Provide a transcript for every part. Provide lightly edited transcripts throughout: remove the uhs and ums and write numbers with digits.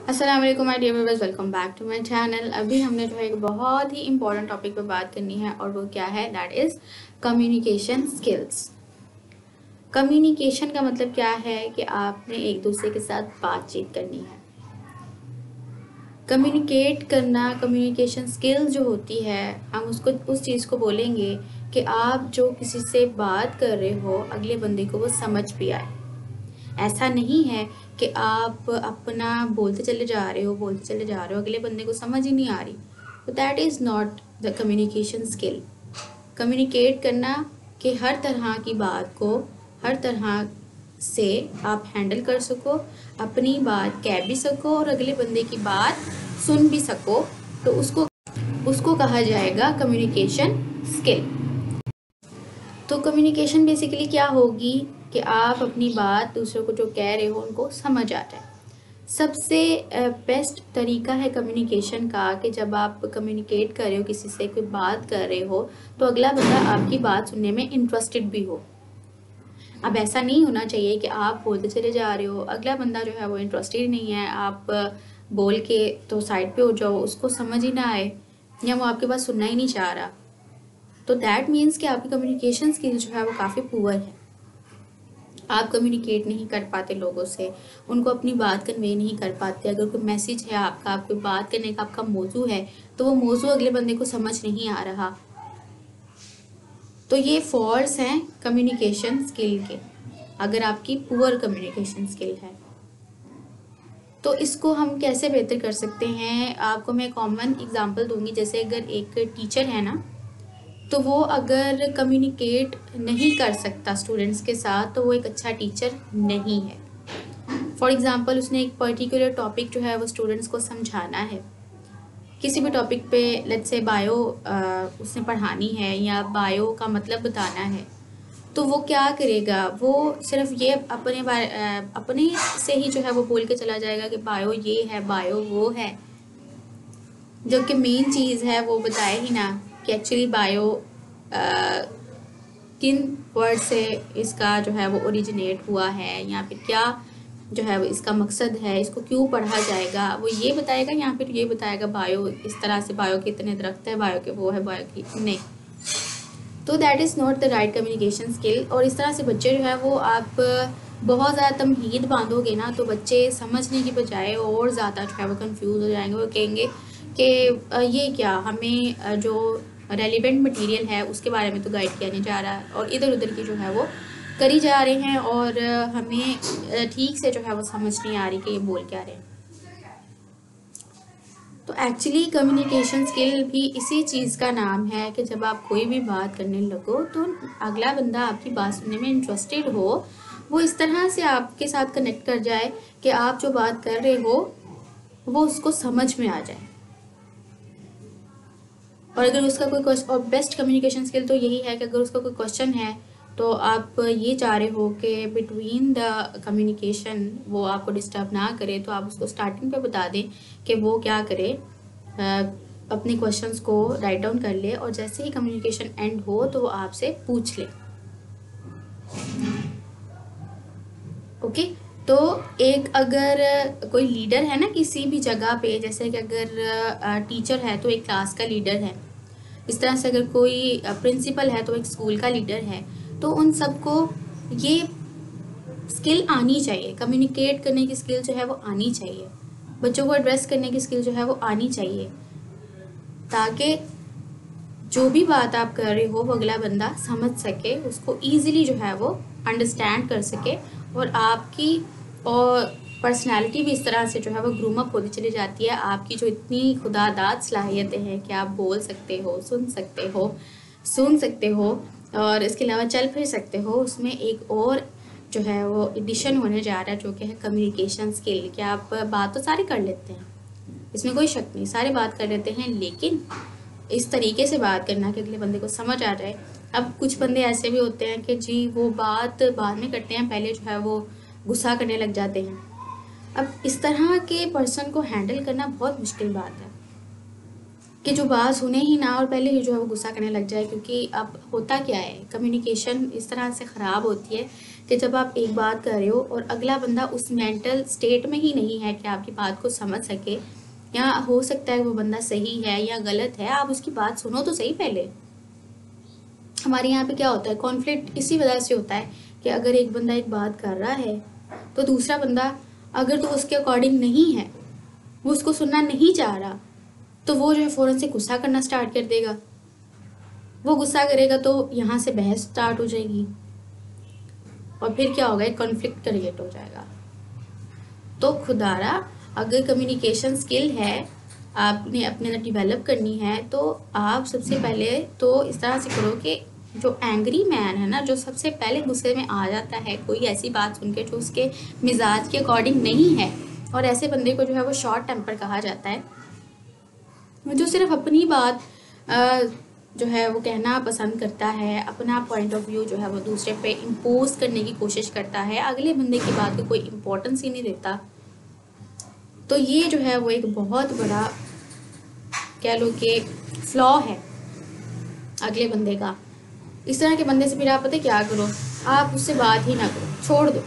अस्सलाम वालेकुम my dear viewers, welcome back to my channel. अभी हमने जो है एक बहुत ही इंपॉर्टेंट टॉपिक पे बात करनी है और वो क्या है, that is communication skills. Communication का मतलब क्या है कि आपने एक दूसरे के साथ बातचीत करनी है। कम्युनिकेट करना, कम्युनिकेशन स्किल जो होती है, हम उसको उस चीज़ को बोलेंगे कि आप जो किसी से बात कर रहे हो अगले बंदे को वो समझ भी आए। ऐसा नहीं है कि आप अपना बोलते चले जा रहे हो अगले बंदे को समझ ही नहीं आ रही, तो that is not the communication skill. Communicate करना कि हर तरह की बात को हर तरह से आप हैंडल कर सको, अपनी बात कह भी सको और अगले बंदे की बात सुन भी सको, तो उसको कहा जाएगा कम्युनिकेशन स्किल। तो कम्युनिकेशन बेसिकली क्या होगी कि आप अपनी बात दूसरों को जो कह रहे हो उनको समझ आ जाए। सबसे बेस्ट तरीका है कम्युनिकेशन का कि जब आप कम्युनिकेट कर रहे हो, किसी से कोई बात कर रहे हो, तो अगला बंदा आपकी बात सुनने में इंटरेस्टेड भी हो। अब ऐसा नहीं होना चाहिए कि आप बोलते चले जा रहे हो, अगला बंदा जो है वो इंटरेस्टेड नहीं है, आप बोल के तो साइड पे हो जाओ, उसको समझ ही ना आए या वो आपके बात सुनना ही नहीं चाह रहा, तो दैट मीन्स कि आपकी कम्युनिकेशन स्किल जो है वो काफ़ी पुअर है। आप कम्युनिकेट नहीं कर पाते लोगों से, उनको अपनी बात कन्वे नहीं कर पाते। अगर कोई मैसेज है आपका, कोई बात करने का आपका मौजू है, तो वो मौजू अगले बंदे को समझ नहीं आ रहा, तो ये फॉल्स हैं कम्युनिकेशन स्किल के। अगर आपकी पुअर कम्युनिकेशन स्किल है तो इसको हम कैसे बेहतर कर सकते हैं, आपको मैं कॉमन एग्जांपल दूंगी। जैसे अगर एक टीचर है ना, तो वो अगर कम्युनिकेट नहीं कर सकता स्टूडेंट्स के साथ, तो वो एक अच्छा टीचर नहीं है। फॉर एग्ज़ाम्पल, उसने एक पर्टिकुलर टॉपिक जो है वो स्टूडेंट्स को समझाना है, किसी भी टॉपिक पे, लेट्स से बायो उसने पढ़ानी है या बायो का मतलब बताना है, तो वो क्या करेगा, वो सिर्फ ये अपने से ही जो है वो बोल के चला जाएगा कि बायो ये है, बायो वो है, जो कि मेन चीज़ है वो बताए ही ना कि एक्चुअली बायो किन वर्ड से इसका जो है वो ओरिजिनेट हुआ है, या फिर क्या जो है वो इसका मकसद है, इसको क्यों पढ़ा जाएगा, वो ये बताएगा, या फिर ये बताएगा बायो इस तरह से, बायो के इतने दरख्त है, बायो के वो है, बायो की नहीं। तो that is not the right communication skill. और इस तरह से बच्चे जो है वो, आप बहुत ज़्यादा तमहीद बांधोगे ना, तो बच्चे समझने की बजाय और ज़्यादा जो है वो कंफ्यूज हो जाएंगे। वो कहेंगे कि ये क्या, हमें जो रेलिवेंट मटेरियल है उसके बारे में तो गाइड किया नहीं जा रहा, और इधर उधर की जो है वो करी जा रहे हैं, और हमें ठीक से जो है वो समझ नहीं आ रही कि ये बोल क्या रहे हैं। तो एक्चुअली कम्युनिकेशन स्किल भी इसी चीज़ का नाम है कि जब आप कोई भी बात करने लगो तो अगला बंदा आपकी बात सुनने में इंटरेस्टेड हो, वो इस तरह से आपके साथ कनेक्ट कर जाए कि आप जो बात कर रहे हो वो उसको समझ में आ जाए। और अगर उसका कोई क्वेश्चन, और बेस्ट कम्युनिकेशन स्किल तो यही है कि अगर उसका कोई क्वेश्चन है, तो आप ये चाह रहे हो कि बिटवीन द कम्युनिकेशन वो आपको डिस्टर्ब ना करे, तो आप उसको स्टार्टिंग पे बता दें कि वो क्या करे, अपने क्वेश्चंस को राइट डाउन कर ले, और जैसे ही कम्युनिकेशन एंड हो तो वो आपसे पूछ ले। ओके, तो एक अगर कोई लीडर है ना किसी भी जगह पे, जैसे कि अगर टीचर है तो एक क्लास का लीडर है, इस तरह से अगर कोई प्रिंसिपल है तो एक स्कूल का लीडर है, तो उन सबको ये स्किल आनी चाहिए, कम्युनिकेट करने की स्किल जो है वो आनी चाहिए, बच्चों को एड्रेस करने की स्किल जो है वो आनी चाहिए, ताकि जो भी बात आप कर रहे हो वो अगला बंदा समझ सके, उसको ईजिली जो है वो अंडरस्टैंड कर सके, और आपकी और पर्सनैलिटी भी इस तरह से जो है वो ग्रूम अप होती चली जाती है। आपकी जो इतनी खुदादाद सलाहियतें हैं कि आप बोल सकते हो, सुन सकते हो और इसके अलावा चल फिर सकते हो, उसमें एक और जो है वो एडिशन होने जा रहा है, जो कि है कम्युनिकेशन स्किल। कि आप बात तो सारी कर लेते हैं, इसमें कोई शक नहीं, सारे बात कर लेते हैं, लेकिन इस तरीके से बात करना कि अगले बंदे को समझ आ जाए। अब कुछ बंदे ऐसे भी होते हैं कि जी वो बात बाद में करते हैं, पहले जो है वो गुस्सा करने लग जाते हैं। अब इस तरह के पर्सन को हैंडल करना बहुत मुश्किल बात है। कि जो बात सुने ही ना और पहले ही जो है वो गुस्सा करने लग जाए। क्योंकि अब होता क्या है, कम्युनिकेशन इस तरह से ख़राब होती है कि जब आप एक बात कर रहे हो और अगला बंदा उस मेंटल स्टेट में ही नहीं है कि आपकी बात को समझ सके, या हो सकता है वो बंदा सही है या गलत है, आप उसकी बात सुनो तो सही पहले। हमारे यहाँ पे क्या होता है, कॉन्फ्लिक्ट इसी वजह से होता है कि अगर एक बंदा एक बात कर रहा है तो दूसरा बंदा अगर तो उसके अकॉर्डिंग नहीं है, वो उसको सुनना नहीं चाह रहा, तो वो जो है फ़ौरन से गुस्सा करना स्टार्ट कर देगा। वो गुस्सा करेगा तो यहाँ से बहस स्टार्ट हो जाएगी और फिर क्या होगा, एक कॉन्फ्लिक्ट क्रिएट हो जाएगा। तो खुदारा अगर कम्युनिकेशन स्किल है आपने अपने अंदर डिवेलप करनी है, तो आप सबसे पहले तो इस तरह से करो कि जो एंग्री मैन है ना, जो सबसे पहले गुस्से में आ जाता है कोई ऐसी बात सुन के जो उसके मिजाज के अकॉर्डिंग नहीं है, और ऐसे बंदे को जो है वो शॉर्ट टेम्पर कहा जाता है, जो सिर्फ अपनी बात जो है वो कहना पसंद करता है, अपना पॉइंट ऑफ व्यू जो है वो दूसरे पे इम्पोज करने की कोशिश करता है, अगले बंदे की बात को कोई इम्पोर्टेंस ही नहीं देता। तो ये जो है वो एक बहुत बड़ा कह लो कि फ्लॉ है अगले बंदे का। इस तरह के बंदे से फिर आप पता क्या करो, आप उससे बात ही ना करो, छोड़ दो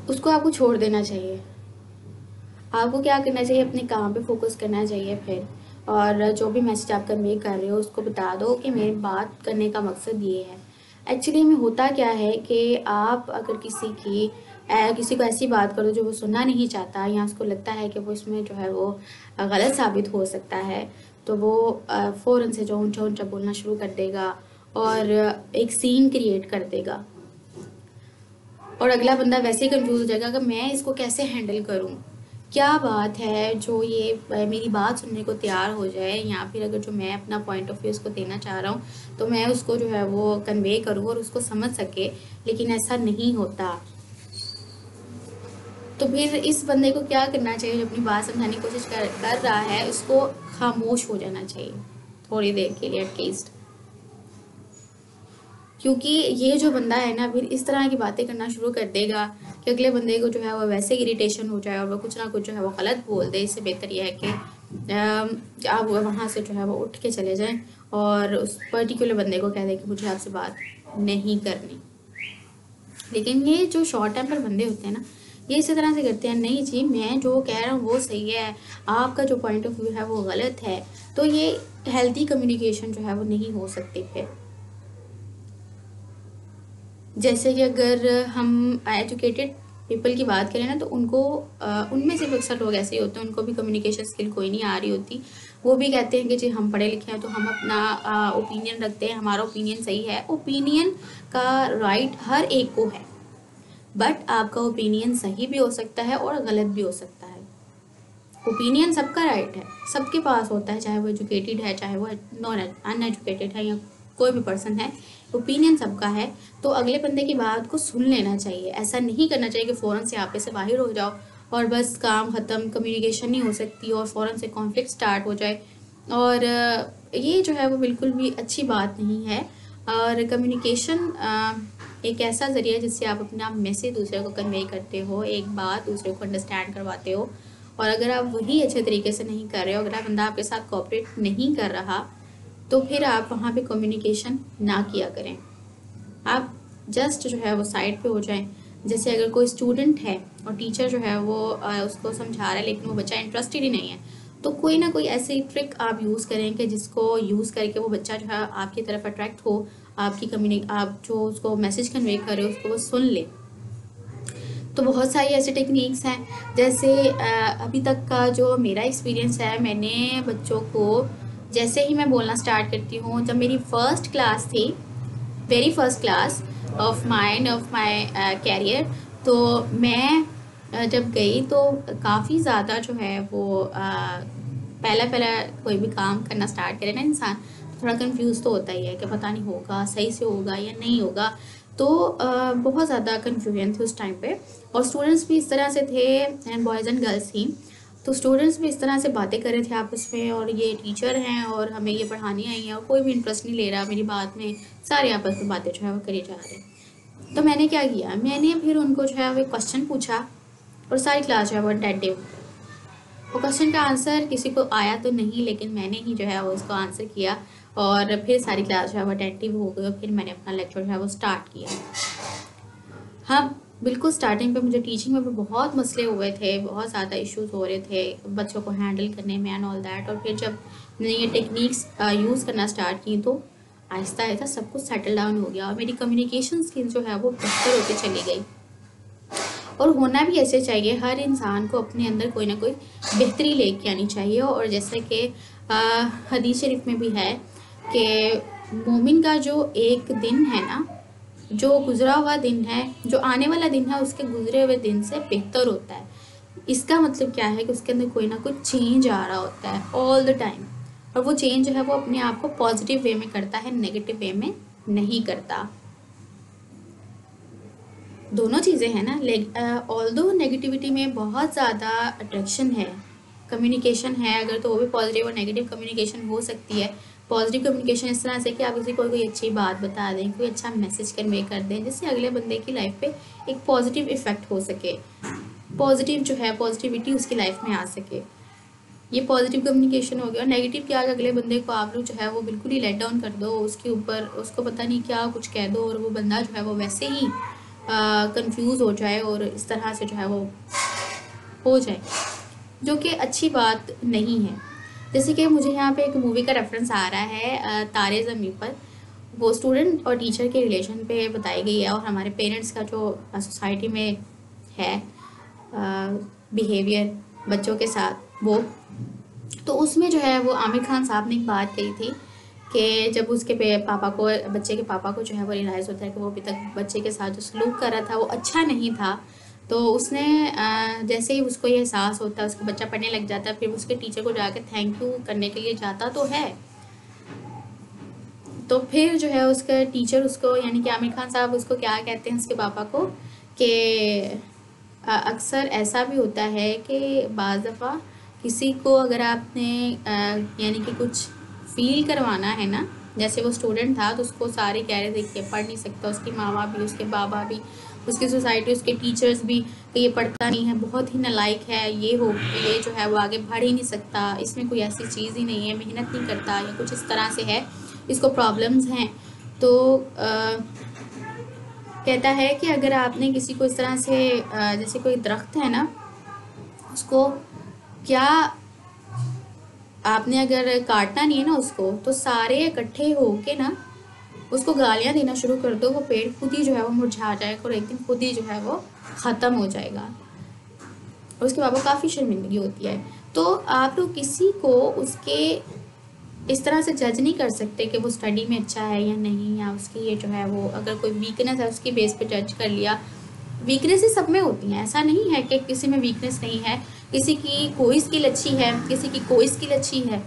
उसको, आपको छोड़ देना चाहिए। आपको क्या करना चाहिए, अपने काम पे फोकस करना चाहिए फिर, और जो भी मैसेज आप कन्वे कर रहे हो उसको बता दो कि मेरी बात करने का मकसद ये है। एक्चुअली में होता क्या है कि आप अगर किसी को ऐसी बात करो जो वो सुनना नहीं चाहता, या उसको लगता है कि वो इसमें जो है वो गलत साबित हो सकता है, तो वो फ़ौरन से जो ऊंचा ऊंचा बोलना शुरू कर देगा और एक सीन क्रिएट कर देगा, और अगला बंदा वैसे ही कंफ्यूज हो जाएगा कि मैं इसको कैसे हैंडल करूं, क्या बात है जो ये मेरी बात सुनने को तैयार हो जाए, या फिर अगर जो मैं अपना पॉइंट ऑफ व्यू उसको देना चाह रहा हूँ तो मैं उसको जो है वो कन्वे करूँ और उसको समझ सके, लेकिन ऐसा नहीं होता। तो फिर इस बंदे को क्या करना चाहिए, जो अपनी बात समझाने की कोशिश कर रहा है, उसको खामोश हो जाना चाहिए थोड़ी देर के लिए एटलीस्ट। क्योंकि ये जो बंदा है ना फिर इस तरह की बातें करना शुरू कर देगा कि अगले बंदे को जो है वो वैसे इरिटेशन हो जाए और वो कुछ ना कुछ जो है वो गलत बोल दे। इससे बेहतर यह है कि आप वहाँ से जो है वो उठ के चले जाएं और उस पर्टिकुलर बंदे को कह दें कि मुझे आपसे बात नहीं करनी। लेकिन ये जो शॉर्ट टेम्पर बंदे होते हैं ना, ये इसी तरह से करते हैं, नहीं जी मैं जो कह रहा हूँ वो सही है, आपका जो पॉइंट ऑफ व्यू है वो गलत है। तो ये हेल्दी कम्युनिकेशन जो है वो नहीं हो सकती। फिर जैसे कि अगर हम एजुकेटेड पीपल की बात करें ना, तो उनको उनमें से अक्सर लोग ऐसे ही होते हैं, उनको भी कम्युनिकेशन स्किल कोई नहीं आ रही होती। वो भी कहते हैं कि जी हम पढ़े लिखे हैं तो हम अपना ओपिनियन रखते हैं, हमारा ओपिनियन सही है। ओपिनियन का राइट हर एक को है, बट आपका ओपिनियन सही भी हो सकता है और गलत भी हो सकता है। ओपिनियन सबका राइट है, सबके पास होता है, चाहे वो एजुकेटेड है चाहे वो नॉन अनएजुकेटेड है या कोई भी पर्सन है, ओपिनियन सबका है। तो अगले बंदे की बात को सुन लेना चाहिए। ऐसा नहीं करना चाहिए कि फ़ौरन से आप से बाहर हो जाओ और बस काम ख़त्म, कम्युनिकेशन नहीं हो सकती और फ़ौरन से कॉन्फ्लिक्ट स्टार्ट हो जाए। और ये जो है वो बिल्कुल भी अच्छी बात नहीं है। और कम्युनिकेशन एक ऐसा ज़रिया है जिससे आप अपना मैसेज दूसरे को कन्वे करते हो, एक बात दूसरे को अंडरस्टैंड करवाते हो। और अगर आप वही अच्छे तरीके से नहीं कर रहे हो, अगर बंदा आपके साथ कोऑपरेट नहीं कर रहा, तो फिर आप वहाँ पे कम्युनिकेशन ना किया करें। आप जस्ट जो है वो साइड पे हो जाएं। जैसे अगर कोई स्टूडेंट है और टीचर जो है वो उसको समझा रहा है लेकिन वो बच्चा इंटरेस्टेड ही नहीं है, तो कोई ना कोई ऐसी ट्रिक आप यूज़ करें कि जिसको यूज़ करके वो बच्चा जो है आपकी तरफ अट्रैक्ट हो, आप जो उसको मैसेज कन्वे कर रहे हो उसको वो सुन ले। तो बहुत सारी ऐसी टेक्निक्स हैं। जैसे अभी तक का जो मेरा एक्सपीरियंस है, मैंने बच्चों को जैसे ही मैं बोलना स्टार्ट करती हूँ, जब मेरी फर्स्ट क्लास थी, very first class of my career, तो मैं जब गई तो काफ़ी ज़्यादा जो है वो पहला कोई भी काम करना स्टार्ट करे ना इंसान, तो थोड़ा कंफ्यूज तो होता ही है कि पता नहीं होगा सही से होगा या नहीं होगा। तो बहुत ज़्यादा कन्फ्यूजन थी उस टाइम पे, और स्टूडेंट्स भी इस तरह से थे, एंड बॉयज़ एंड गर्ल्स थी। तो स्टूडेंट्स भी इस तरह से बातें कर रहे थे आपस में, और ये टीचर हैं और हमें ये पढ़ाने आई हैं और कोई भी इंटरेस्ट नहीं ले रहा मेरी बात में, सारे आपस में बातें जो है वो करी जा रहे हैं। तो मैंने क्या किया, मैंने फिर उनको जो है वो एक क्वेश्चन पूछा और सारी क्लास जो है वो अटेंटिव। वो क्वेश्चन का आंसर किसी को आया तो नहीं, लेकिन मैंने ही जो है वो उसको आंसर किया और फिर सारी क्लास जो है वो अटेंटिव हो गई और फिर मैंने अपना लेक्चर जो है वो स्टार्ट किया। हाँ, बिल्कुल स्टार्टिंग पे मुझे टीचिंग में भी बहुत मसले हुए थे, बहुत ज़्यादा इश्यूज हो रहे थे बच्चों को हैंडल करने में एंड ऑल दैट। और फिर जब मैंने ये टेक्निक्स यूज़ करना स्टार्ट की तो आहिस्ता आहिस्ता सब कुछ सेटल डाउन हो गया और मेरी कम्युनिकेशन स्किल जो है वो बेहतर होती चली गई। और होना भी ऐसे चाहिए, हर इंसान को अपने अंदर कोई ना कोई बेहतरी लेके आनी चाहिए। और जैसे कि हदीस शरीफ में भी है कि मोमिन का जो एक दिन है ना, जो गुजरा हुआ दिन है, जो आने वाला दिन है, उसके गुजरे हुए दिन से बेहतर होता है। इसका मतलब क्या है कि उसके अंदर कोई ना कोई चेंज आ रहा होता है ऑल द टाइम, और वो चेंज जो है वो अपने आप को पॉजिटिव वे में करता है, नेगेटिव वे में नहीं करता। दोनों चीज़ें हैं ना। ऑल्दो नेगेटिविटी में बहुत ज़्यादा अट्रैक्शन है, कम्युनिकेशन है अगर, तो वो भी पॉजिटिव और नेगेटिव कम्युनिकेशन हो सकती है। पॉजिटिव कम्युनिकेशन इस तरह से कि आप किसी को कोई अच्छी बात बता दें, कोई अच्छा मैसेज कन्वे कर दें जिससे अगले बंदे की लाइफ पे एक पॉजिटिव इफ़ेक्ट हो सके, पॉजिटिव जो है पॉजिटिविटी उसकी लाइफ में आ सके। ये पॉजिटिव कम्युनिकेशन हो गया। और नेगेटिव क्या, अगले बंदे को आप लोग जो है वो बिल्कुल ही लेट डाउन कर दो, उसके ऊपर उसको पता नहीं क्या कुछ कह दो और वो बंदा जो है वो वैसे ही कंफ्यूज हो जाए और इस तरह से जो है वो हो जाए, जो कि अच्छी बात नहीं है। जैसे कि मुझे यहाँ पे एक मूवी का रेफरेंस आ रहा है, तारे ज़मीं पर। वो स्टूडेंट और टीचर के रिलेशन पे बताई गई है और हमारे पेरेंट्स का जो सोसाइटी में है बिहेवियर बच्चों के साथ, वो तो उसमें जो है वो आमिर खान साहब ने एक बात कही थी कि जब उसके पापा को, बच्चे के पापा को जो है वो रियलाइज़ होता है कि वो अभी तक बच्चे के साथ जो सलूक कर रहा था वो अच्छा नहीं था, तो उसने जैसे ही उसको ये एहसास होता है, उसका बच्चा पढ़ने लग जाता है, फिर उसके टीचर को जाकर थैंक यू करने के लिए जाता तो है। तो फिर जो है उसका टीचर उसको, यानी कि आमिर खान साहब उसको क्या कहते हैं उसके पापा को, कि अक्सर ऐसा भी होता है कि बाज़ दफ़ा किसी को अगर आपने यानी कि कुछ फील करवाना है ना, जैसे वो स्टूडेंट था तो उसको सारे कह रहे थे कि पढ़ नहीं सकता, उसकी माँ बाप भी, उसके बाबा भी, उसकी सोसाइटी, उसके टीचर्स भी कि ये पढ़ता नहीं है, बहुत ही नालायक है, ये जो है वो आगे बढ़ ही नहीं सकता, इसमें कोई ऐसी चीज़ ही नहीं है, मेहनत नहीं करता, या कुछ इस तरह से है, इसको प्रॉब्लम्स हैं। तो कहता है कि अगर आपने किसी को इस तरह से जैसे कोई दरख्त है ना, उसको क्या आपने अगर काटना नहीं है ना उसको, तो सारे इकट्ठे होके ना उसको गालियाँ देना शुरू कर दो, वो पेड़ खुद ही जो है वो मुरझा जाएगा और एक दिन खुद ही जो है वो ख़त्म हो जाएगा। और उसके बाबा काफ़ी शर्मिंदगी होती है। तो आप लोग किसी को उसके इस तरह से जज नहीं कर सकते कि वो स्टडी में अच्छा है या नहीं, या उसकी ये जो है वो अगर कोई वीकनेस है उसकी बेस पे जज कर लिया। वीकनेसेस सब में होती हैं, ऐसा नहीं है कि किसी में वीकनेस नहीं है, किसी की कोई स्किल अच्छी है, किसी की कोई स्किल अच्छी है,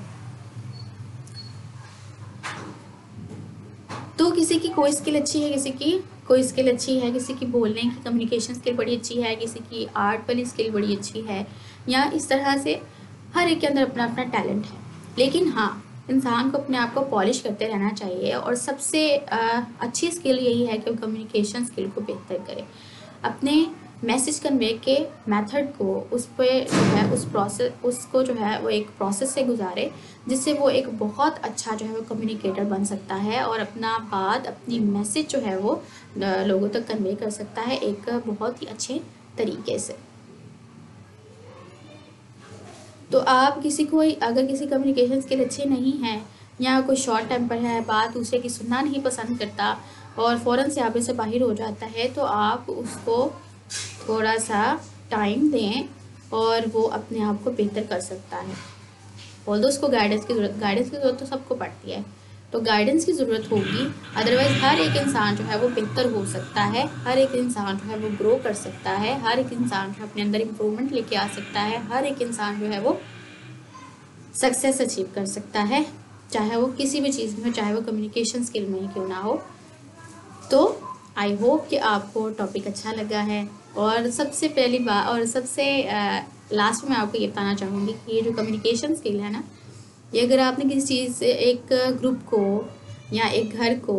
तो किसी की कोई स्किल अच्छी है, किसी की कोई स्किल अच्छी है, किसी की बोलने की कम्युनिकेशन स्किल बड़ी अच्छी है, किसी की आर्ट वाली स्किल बड़ी अच्छी है, या इस तरह से हर एक के अंदर अपना अपना टैलेंट है। लेकिन हाँ, इंसान को अपने आप को पॉलिश करते रहना चाहिए और सबसे अच्छी स्किल यही है कि वो कम्युनिकेशन स्किल को बेहतर करे, अपने मैसेज कन्वे के मेथड को उस पर जो है उस प्रोसेस उसको जो है वो एक प्रोसेस से गुजारे, जिससे वो एक बहुत अच्छा जो है वो कम्युनिकेटर बन सकता है और अपना बात, अपनी मैसेज जो है वो लोगों तक कन्वे कर सकता है एक बहुत ही अच्छे तरीके से। तो आप किसी को अगर किसी कम्युनिकेशन स्किल अच्छे नहीं है, या कोई शॉर्ट टेम्पर है, बात दूसरे की सुनना नहीं पसंद करता और फ़ौरन से आपे से बाहर हो जाता है, तो आप उसको थोड़ा सा टाइम दें और वो अपने आप को बेहतर कर सकता है। ऑल्दो उसको गाइडेंस की ज़रूरत तो सबको पड़ती है, तो गाइडेंस की ज़रूरत होगी, अदरवाइज़ हर एक इंसान जो है वो बेहतर हो सकता है, हर एक इंसान जो है वो ग्रो कर सकता है, हर एक इंसान जो अपने अंदर इम्प्रूवमेंट लेके आ सकता है, हर एक इंसान जो है वो सक्सेस अचीव कर सकता है, चाहे वो किसी भी चीज़ में हो, चाहे वो कम्युनिकेशन स्किल में ही क्यों ना हो। तो आई होप कि आपको टॉपिक अच्छा लगा है। और सबसे पहली बात और सबसे लास्ट में आपको ये बताना चाहूँगी कि ये जो कम्युनिकेशन स्किल है ना, ये अगर आपने किसी चीज़ से एक ग्रुप को या एक घर को,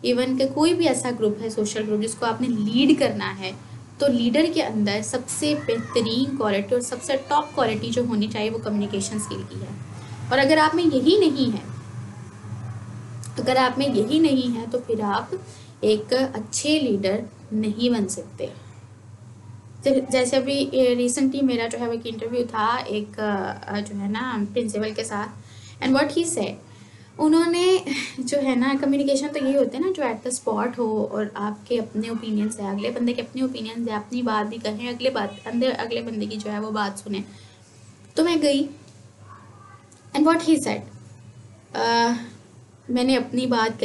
इवन के कोई भी ऐसा ग्रुप है, सोशल ग्रुप, जिसको आपने लीड करना है, तो लीडर के अंदर सबसे बेहतरीन क्वालिटी और सबसे टॉप क्वालिटी जो होनी चाहिए वो कम्युनिकेशन स्किल की है। और अगर आप में यही नहीं है, अगर आप में यही नहीं है तो फिर आप एक अच्छे लीडर नहीं बन सकते। जैसे अभी रिसेंटली मेरा जो है वो एक इंटरव्यू था एक जो है ना प्रिंसिपल के साथ, एंड व्हाट ही सेड, उन्होंने जो है ना कम्युनिकेशन तो यही होते हैं ना जो एट द स्पॉट हो और आपके अपने ओपिनियंस है, अगले बंदे के अपने ओपिनियंस है, अपनी बात भी कहें, अगले बंदे की जो है वो बात सुने। तो मैं गई एंड व्हाट ही सेड, मैंने अपनी बात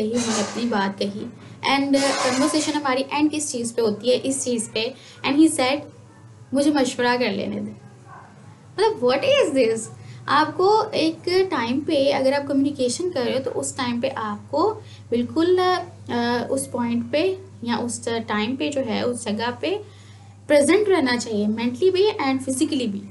कही एंड कन्वर्सेशन हमारी एंड किस चीज़ पे होती है, इस चीज़ पे, एंड ही सेड मुझे मशवरा कर लेने दे। मतलब व्हाट इज़ दिस? आपको एक टाइम पे अगर आप कम्युनिकेशन कर रहे हो तो उस टाइम पे आपको बिल्कुल उस पॉइंट पे या उस टाइम पे जो है उस जगह पे प्रेजेंट रहना चाहिए, मेंटली भी एंड फिजिकली भी।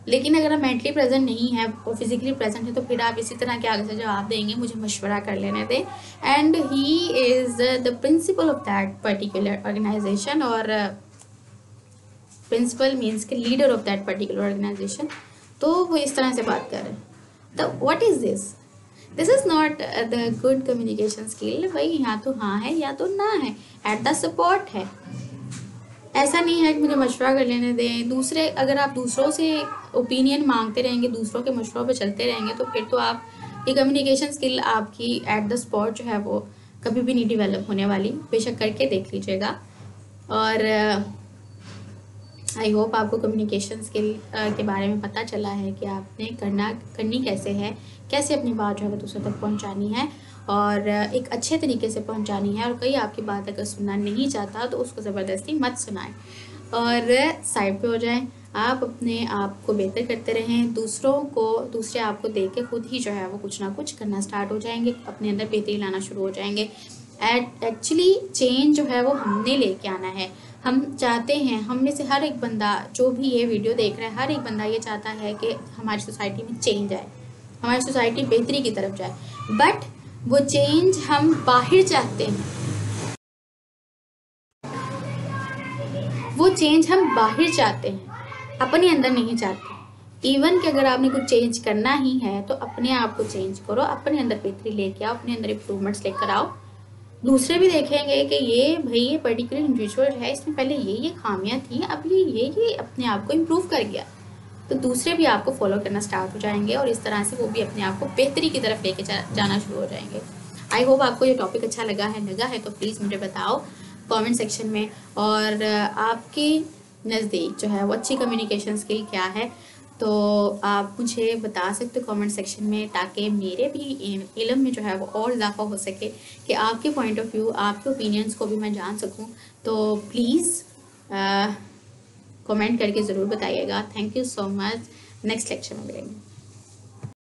लेकिन अगर आप मेंटली प्रेजेंट नहीं है और फिजिकली प्रेजेंट है तो फिर आप इसी तरह के आगे से जवाब देंगे, मुझे मशवरा कर लेने दें। And he is the principal of that particular organization, और प्रिंसिपल मीन्स के leader of that particular organization. तो वो इस तरह से बात कर रहे हैं, तो what is this? This is not the good communication skill. भाई या तो हाँ है या तो ना है, एट द सपोर्ट है। ऐसा नहीं है कि मुझे मशवरा कर लेने दें। दूसरे, अगर आप दूसरों से ओपिनियन मांगते रहेंगे, दूसरों के मशवरों पे चलते रहेंगे, तो फिर तो आप ये कम्युनिकेशन स्किल आपकी एट द स्पॉट जो है वो कभी भी नहीं डेवलप होने वाली। बेशक करके देख लीजिएगा। और आई होप आपको कम्युनिकेशन स्किल के बारे में पता चला है कि आपने करनी कैसे है, कैसे अपनी बात जो है वो दूसरों तक पहुंचानी है और एक अच्छे तरीके से पहुंचानी है। और कोई आपकी बात अगर सुनना नहीं चाहता तो उसको ज़बरदस्ती मत सुनाएं और साइड पे हो जाएं। आप अपने आप को बेहतर करते रहें, दूसरे आपको देख के खुद ही जो है वो कुछ ना कुछ करना स्टार्ट हो जाएंगे, अपने अंदर बेहतरी लाना शुरू हो जाएंगे। एक्चुअली चेंज जो है वो हमने लेके आना है। हम चाहते हैं, हम में से हर एक बंदा जो भी ये वीडियो देख रहा है, हर एक बंदा ये चाहता है कि हमारी सोसाइटी में चेंज आए, हमारी सोसाइटी बेहतरी की तरफ जाए। बट वो चेंज हम बाहर चाहते हैं, वो चेंज हम बाहर चाहते हैं, अपने अंदर नहीं चाहते। इवन कि अगर आपने कुछ चेंज करना ही है तो अपने आप को चेंज करो, अपने अंदर बेहतरी लेके आओ, अपने अंदर इम्प्रूवमेंट्स लेकर आओ। दूसरे भी देखेंगे कि ये भाई ये पर्टिकुलर इंडिविजुअल है, इसमें पहले ये खामियां थी, अब ये अपने आप को इम्प्रूव कर गया, तो दूसरे भी आपको फॉलो करना स्टार्ट हो जाएंगे और इस तरह से वो भी अपने आप को बेहतरी की तरफ लेके जाना शुरू हो जाएंगे। आई होप आपको ये टॉपिक अच्छा लगा है तो प्लीज़ मुझे बताओ कमेंट सेक्शन में, और आपके नज़दीक जो है वो अच्छी कम्युनिकेशन स्किल क्या है, तो आप मुझे बता सकते हो कमेंट सेक्शन में, ताकि मेरे भी इल्म में जो है वो और इजाफा हो सके कि आपके पॉइंट ऑफ व्यू, आपके ओपिनियंस को भी मैं जान सकूं। तो प्लीज़ कमेंट करके ज़रूर बताइएगा। Thank you so much. Next lecture में मिलेंगे।